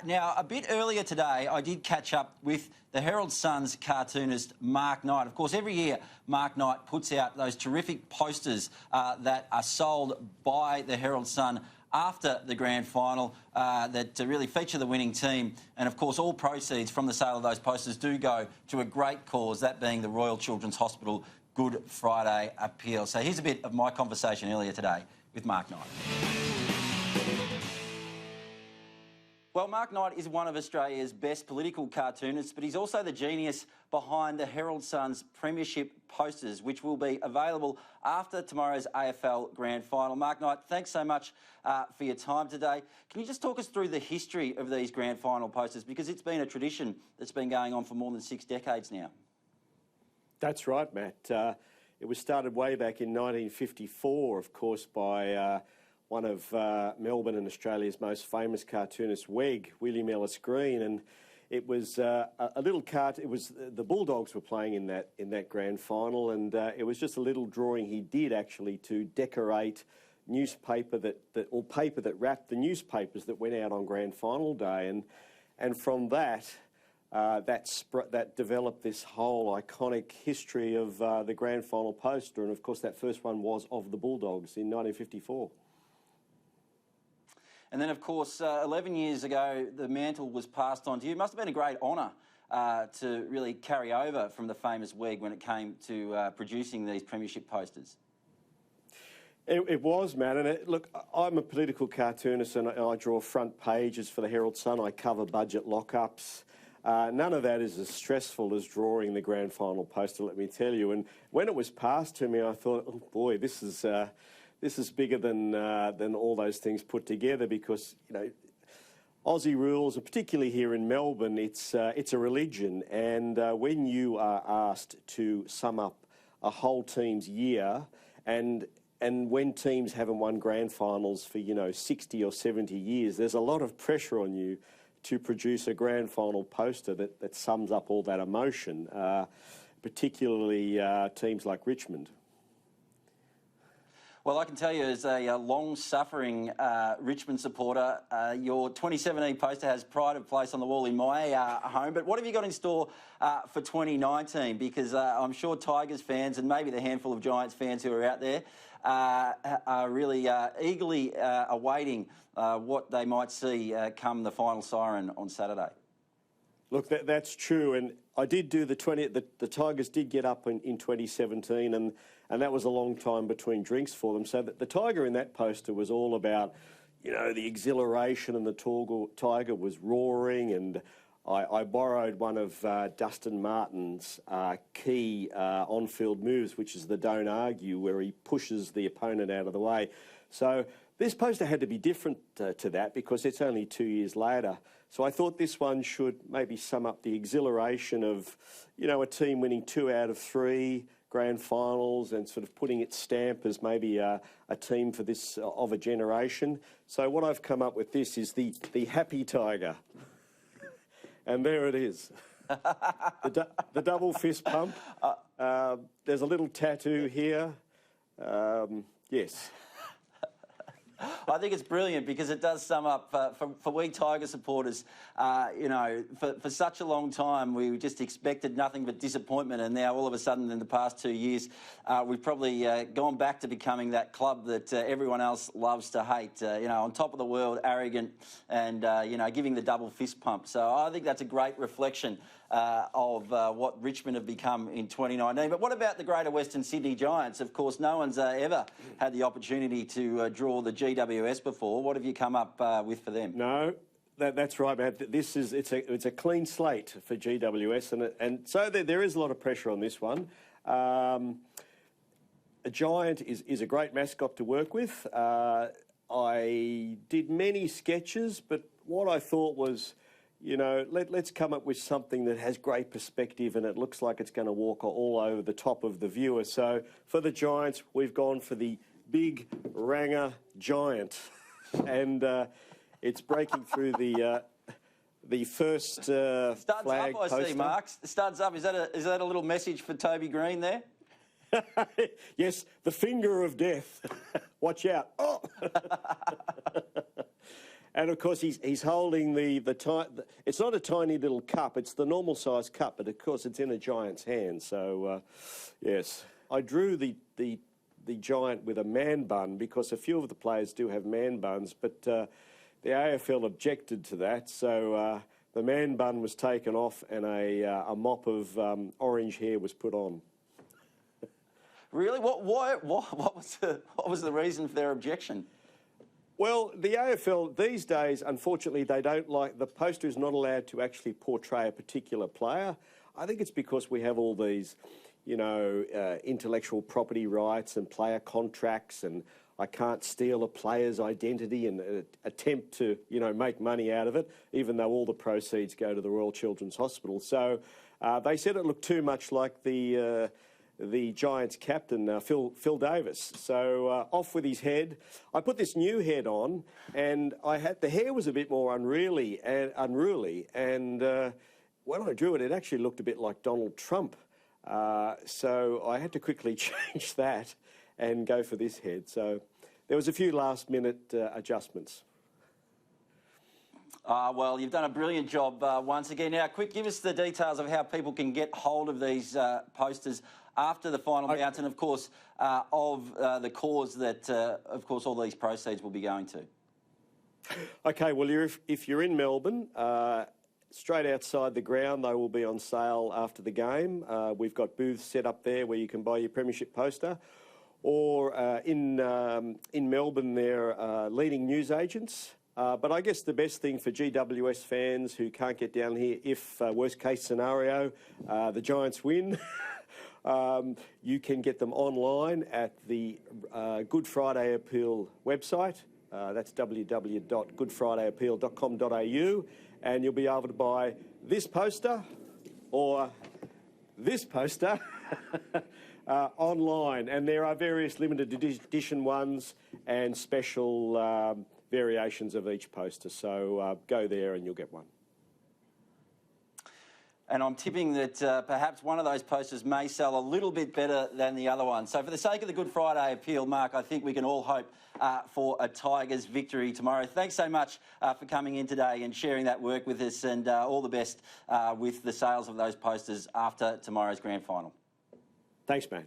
Now, a bit earlier today, I did catch up with the Herald Sun's cartoonist, Mark Knight. Of course, every year, Mark Knight puts out those terrific posters that are sold by the Herald Sun after the grand final that really feature the winning team. And, of course, all proceeds from the sale of those posters do go to a great cause, that being the Royal Children's Hospital Good Friday Appeal. So here's a bit of my conversation earlier today with Mark Knight. Well, Mark Knight is one of Australia's best political cartoonists, but he's also the genius behind the Herald Sun's premiership posters, which will be available after tomorrow's AFL Grand Final. Mark Knight, thanks so much for your time today. Can you just talk us through the history of these Grand Final posters? Because it's been a tradition that's been going on for more than 6 decades now. That's right, Matt. It was started way back in 1954, of course, by one of Melbourne and Australia's most famous cartoonists, William Ellis Green, and it was a little It was the Bulldogs were playing in that grand final, and it was just a little drawing he did actually to decorate newspaper or paper that wrapped the newspapers that went out on grand final day, and from that. That developed this whole iconic history of the grand final poster, and of course that first one was of the Bulldogs in 1954. And then, of course, 11 years ago, the mantle was passed on to you. It must have been a great honour to really carry over from the famous Weg when it came to producing these premiership posters. It was, Matt. And look, I'm a political cartoonist and I draw front pages for the Herald Sun. I cover budget lockups. None of that is as stressful as drawing the grand final poster, let me tell you. And when it was passed to me, I thought, oh boy, this is bigger than all those things put together, because, you know, Aussie rules, and particularly here in Melbourne, it's a religion. And when you are asked to sum up a whole team's year, and when teams haven't won grand finals for, 60 or 70 years, there's a lot of pressure on you to produce a grand final poster that sums up all that emotion, particularly teams like Richmond. Well, I can tell you, as a long-suffering Richmond supporter, your 2017 poster has pride of place on the wall in my home. But what have you got in store for 2019? Because I'm sure Tigers fans and maybe the handful of Giants fans who are out there are really eagerly awaiting what they might see come the final siren on Saturday. Look, that's true, and I did do the Tigers did get up in 2017, and that was a long time between drinks for them. So the Tiger in that poster was all about, the exhilaration, and the Tiger was roaring, and I borrowed one of Dustin Martin's key on-field moves, which is the don't argue, where he pushes the opponent out of the way. So this poster had to be different to that, because it's only 2 years later. So I thought this one should maybe sum up the exhilaration of, a team winning 2 out of 3 grand finals and sort of putting its stamp as maybe a team for this of a generation. So what I've come up with this is the happy Tiger. And there it is. The double fist pump. There's a little tattoo here. Yes. I think it's brilliant, because it does sum up for we Tiger supporters. For such a long time, we just expected nothing but disappointment, and now all of a sudden, in the past 2 years, we've probably gone back to becoming that club that everyone else loves to hate. On top of the world, arrogant, and giving the double fist pump. So I think that's a great reflection of what Richmond have become in 2019. But what about the Greater Western Sydney Giants? Of course, no one's ever had the opportunity to draw the GWS before. What have you come up with for them? No, that's right, Matt. It's a clean slate for GWS, and so there is a lot of pressure on this one. A Giant is a great mascot to work with. I did many sketches, but what I thought was, let's come up with something that has great perspective and it looks like it's going to walk all over the top of the viewer. So for the Giants, we've gone for the big Ranger Giant, and it's breaking through the first Studs flag up, I poster. see, Mark. Studs up. Is that a little message for Toby Green there? Yes, the finger of death. Watch out. Oh! And of course, he's holding it's not a tiny little cup, it's the normal size cup, but of course it's in a Giant's hand. So, yes. I drew the Giant with a man bun because a few of the players do have man buns, but the AFL objected to that. So the man bun was taken off and a mop of orange hair was put on. Really? What was the reason for their objection? Well, the AFL these days, unfortunately, they don't like, the poster is not allowed to actually portray a particular player. I think it's because we have all these, intellectual property rights and player contracts, and I can't steal a player's identity and attempt to, make money out of it, even though all the proceeds go to the Royal Children's Hospital. So they said it looked too much like the Giants captain, Phil Davis. So off with his head. I put this new head on, and the hair was a bit more unruly, and when I drew it, it actually looked a bit like Donald Trump. So I had to quickly change that and go for this head. So there was a few last-minute adjustments. Well, you've done a brilliant job once again. Now, quick, give us the details of how people can get hold of these posters after the final bout, and of course, of the cause that, of course, all these proceeds will be going to. Okay, well, if you're in Melbourne, straight outside the ground, they will be on sale after the game. We've got booths set up there where you can buy your premiership poster. Or in Melbourne, they're leading newsagents. But I guess the best thing for GWS fans who can't get down here, if worst case scenario, the Giants win, you can get them online at the Good Friday Appeal website. That's www.goodfridayappeal.com.au, and you'll be able to buy this poster or this poster online. And there are various limited edition ones and special variations of each poster. So go there and you'll get one. And I'm tipping that perhaps one of those posters may sell a little bit better than the other one. So for the sake of the Good Friday Appeal, Mark, I think we can all hope for a Tigers victory tomorrow. Thanks so much for coming in today and sharing that work with us, and all the best with the sales of those posters after tomorrow's grand final. Thanks, mate.